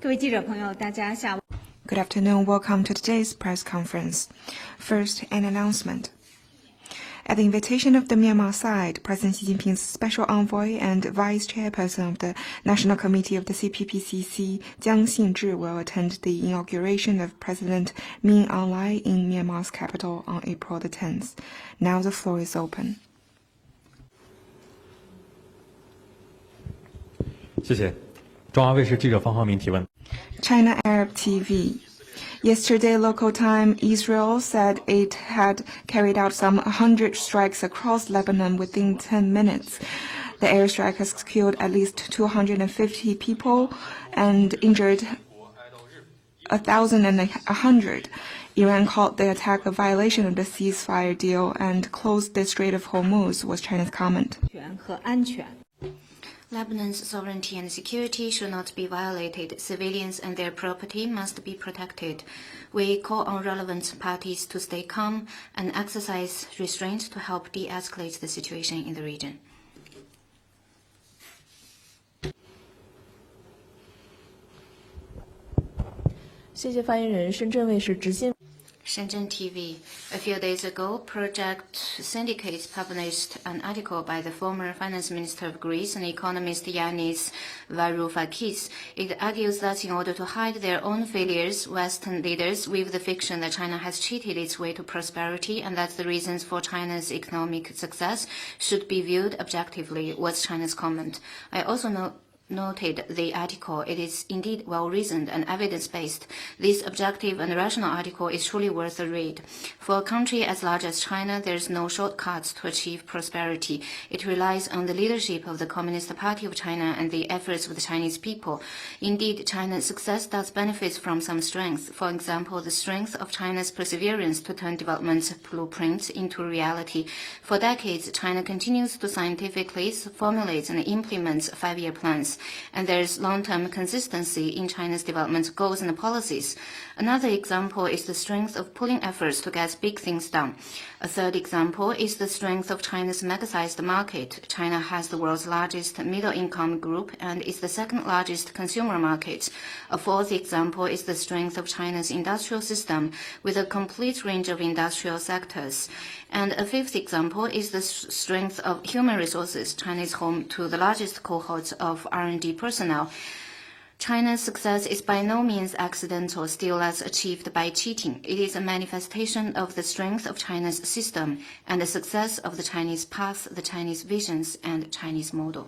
各位记者朋友，大家下午。Good afternoon. Welcome to today's press conference. First, an announcement. At the invitation of the Myanmar side, President Xi Jinping's special envoy and vice chairperson of the National Committee of the CPPCC, Jiang Xingzhi, will attend the inauguration of President Min Aung in Myanmar's capital on April the 10th. Now the floor is open. 谢谢。中央卫视记者方浩明提问。China Arab TV. Yesterday, local time, Israel said it had carried out some 100 strikes across Lebanon within 10 minutes. The airstrike has killed at least 250 people and injured 1,100. Iran called the attack a violation of the ceasefire deal and closed the Strait of Hormuz, was China's comment. Lebanon's sovereignty and security should not be violated. Civilians and their property must be protected. We call on relevant parties to stay calm and exercise restraint to help de-escalate the situation in the region. 谢谢发言人。深圳卫视直新。Shenzhen TV. A few days ago, Project Syndicate published an article by the former finance minister of Greece and economist Yanis Varoufakis. It argues that in order to hide their own failures, Western leaders weave the fiction that China has cheated its way to prosperity and that the reasons for China's economic success should be viewed objectively, was China's comment. I also noted the article. It is indeed well-reasoned and evidence-based. This objective and rational article is truly worth a read. For a country as large as China, there is no shortcuts to achieve prosperity. It relies on the leadership of the Communist Party of China and the efforts of the Chinese people. Indeed, China's success does benefit from some strength. For example, the strength of China's perseverance to turn development blueprints into reality. For decades, China continues to scientifically formulate and implement five-year plans. And there is long-term consistency in China's development goals and policies. Another example is the strength of pulling efforts to get big things done. A third example is the strength of China's mega-sized market. China has the world's largest middle-income group and is the second largest consumer market. A fourth example is the strength of China's industrial system with a complete range of industrial sectors. And a fifth example is the strength of human resources. China is home to the largest cohort of R&D personnel. China's success is by no means accidental, still less achieved by cheating. It is a manifestation of the strength of China's system and the success of the Chinese path, the Chinese visions, and Chinese model.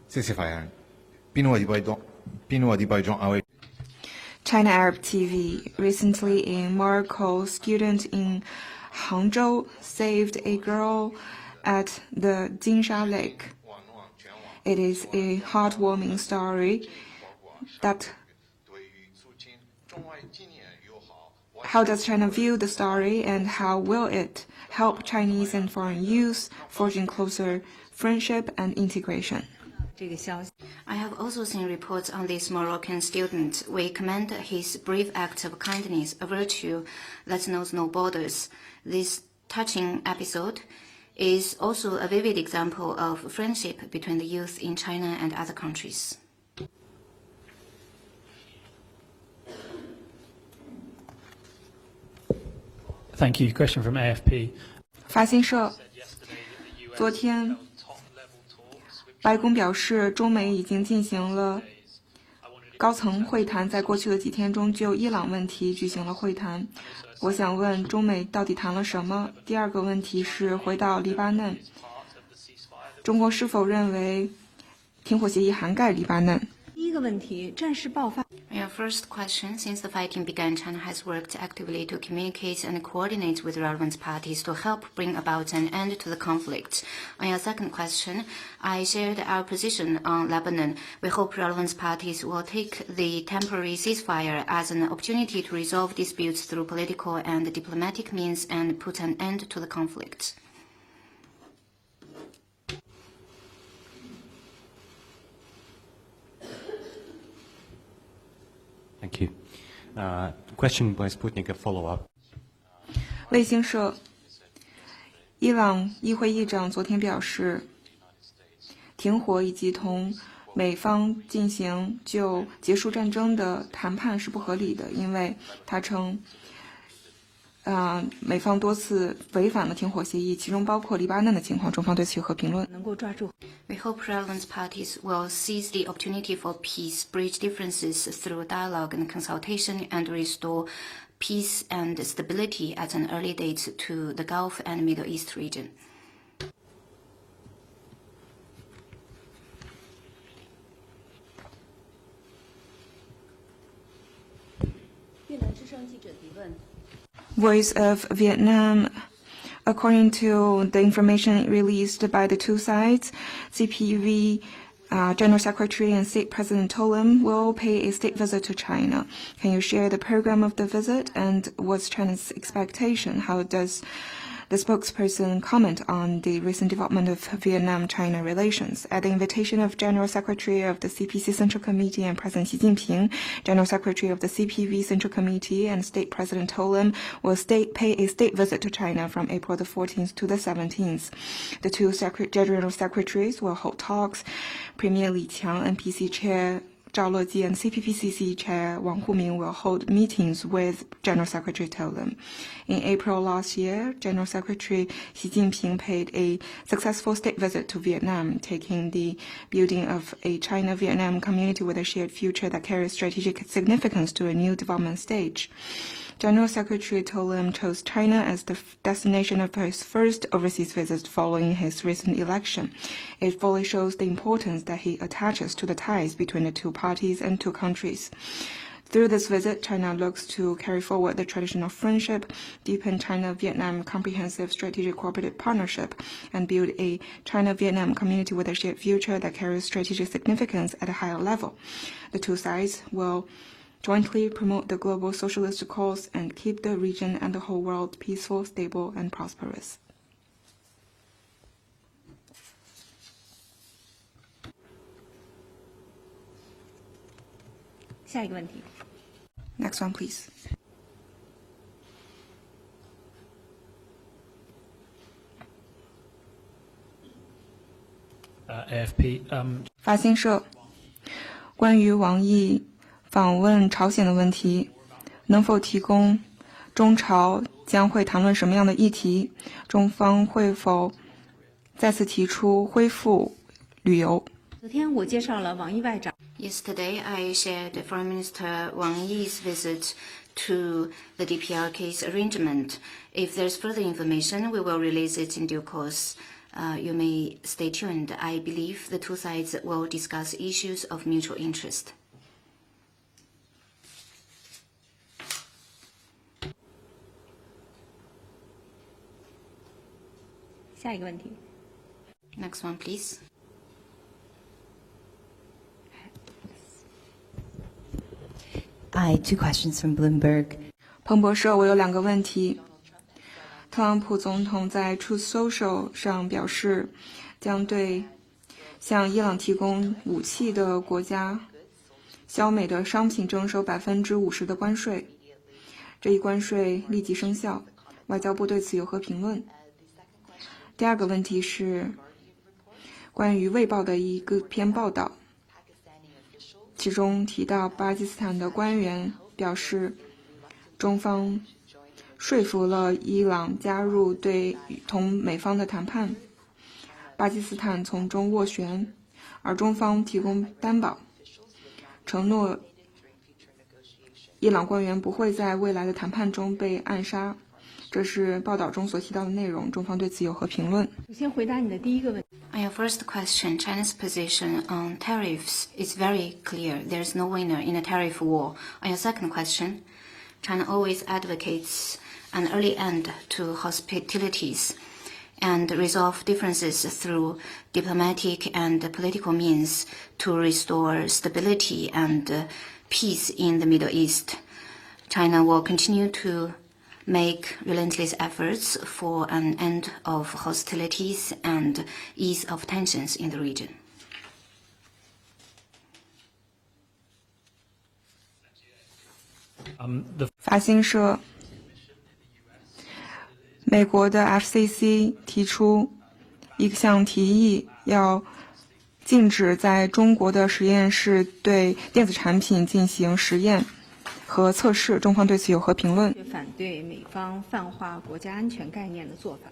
谢谢发言人。宾我的报中安慰。 China Arab TV. Recently in Morocco, student in Hangzhou saved a girl at the Jinsha Lake. It is a heartwarming story that how does China view the story and how will it help Chinese and foreign youth forging closer friendship and integration? I have also seen reports on this Moroccan student. We commend his brave act of kindness, a virtue that knows no borders. This touching episode is also a vivid example of friendship between the youth in China and other countries. Thank you. Question from AFP. 法新社昨天。白宫表示，中美已经进行了高层会谈，在过去的几天中就伊朗问题举行了会谈。我想问，中美到底谈了什么？第二个问题是回到黎巴嫩，中国是否认为停火协议涵盖黎巴嫩？第一个问题，战事爆发。 Your first question, since the fighting began, China has worked actively to communicate and coordinate with relevant parties to help bring about an end to the conflict. On your second question, I shared our position on Lebanon. We hope relevant parties will take the temporary ceasefire as an opportunity to resolve disputes through political and diplomatic means and put an end to the conflict. Thank you. Question by Sputnik, a follow-up. 卫星社，伊朗议会议长昨天表示，停火以及同美方进行就结束战争的谈判是不合理的，因为他称，美方多次违反了停火协议，其中包括黎巴嫩的情况，中方对此有何评论？能够抓住。We hope relevant parties will seize the opportunity for peace, bridge differences through dialogue and consultation, and restore peace and stability at an early date to the Gulf and Middle East region. 越南之声记者提问。 Voice of Vietnam. According to the information released by the two sides, CPV General Secretary and State President Tolam will pay a state visit to China. Can you share the program of the visit and what's China's expectation? How does the spokesperson comment on the recent development of Vietnam-China relations? At the invitation of General Secretary of the CPC Central Committee and President Xi Jinping, General Secretary of the CPV Central Committee and State President Tolam will pay a state visit to China from April the 14th to the 17th. The two General Secretaries will hold talks. Premier Li Qiang, NPC Chair Zhao Leji and CPPCC Chair Wang Huming will hold meetings with General Secretary Tolam. In April last year, General Secretary Xi Jinping paid a successful state visit to Vietnam, taking the building of a China-Vietnam community with a shared future that carries strategic significance to a new development stage. General Secretary Tolam chose China as the destination of his first overseas visit following his recent election. It fully shows the importance that he attaches to the ties between the two parties and two countries. Through this visit, China looks to carry forward the tradition of friendship, deepen China-Vietnam comprehensive strategic cooperative partnership, and build a China-Vietnam community with a shared future that carries strategic significance at a higher level. The two sides will jointly promote the global socialist cause and keep the region and the whole world peaceful, stable, and prosperous. Next one, please. AFP. 法新社，关于王毅访问朝鲜的问题，能否提供中朝将会谈论什么样的议题？中方会否再次提出恢复旅游？昨天我介绍了王毅外长。 Yesterday, I shared Foreign Minister Wang Yi's visit to the DPRK's arrangement. If there's further information, we will release it in due course. You may stay tuned. I believe the two sides will discuss issues of mutual interest. Next one, please. Two questions from Bloomberg. 彭博社，我有2个问题。特朗普总统在 Truth Social 上表示，将对向伊朗提供武器的国家销美的商品征收50%的关税。这一关税立即生效，外交部对此有何评论？第2个问题是关于《卫报》的一篇报道，其中提到巴基斯坦的官员表示，中方说服了伊朗加入同美方的谈判，巴基斯坦从中斡旋，而中方提供担保，承诺伊朗官员不会在未来的谈判中被暗杀。这是报道中所提到的内容，中方对此有何评论？首先回答你的第一个问题。 On your first question, China's position on tariffs is very clear. There's no winner in a tariff war. On your second question, China always advocates an early end to hostilities and resolve differences through diplomatic and political means to restore stability and peace in the Middle East. China will continue to make relentless efforts for an end of hostilities and ease of tensions in the region. 法新社，美国的 FCC 提出一项提议，要禁止在中国的实验室对电子产品进行实验和测试。中方对此有何评论？反对美方泛化国家安全概念的做法。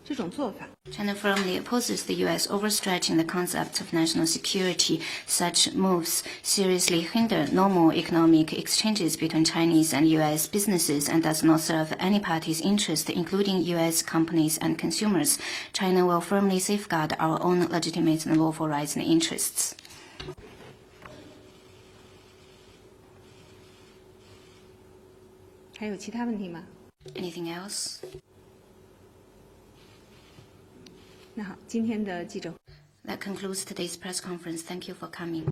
这种做法 China firmly opposes the U.S. overstretching the concept of national security. Such moves seriously hinder normal economic exchanges between Chinese and U.S. businesses and does not serve any party's interest, including U.S. companies and consumers. China will firmly safeguard our own legitimate and lawful rights and interests. 还有其他问题吗？ Anything else? 那好，今天的记者。 That concludes today's press conference. Thank you for coming.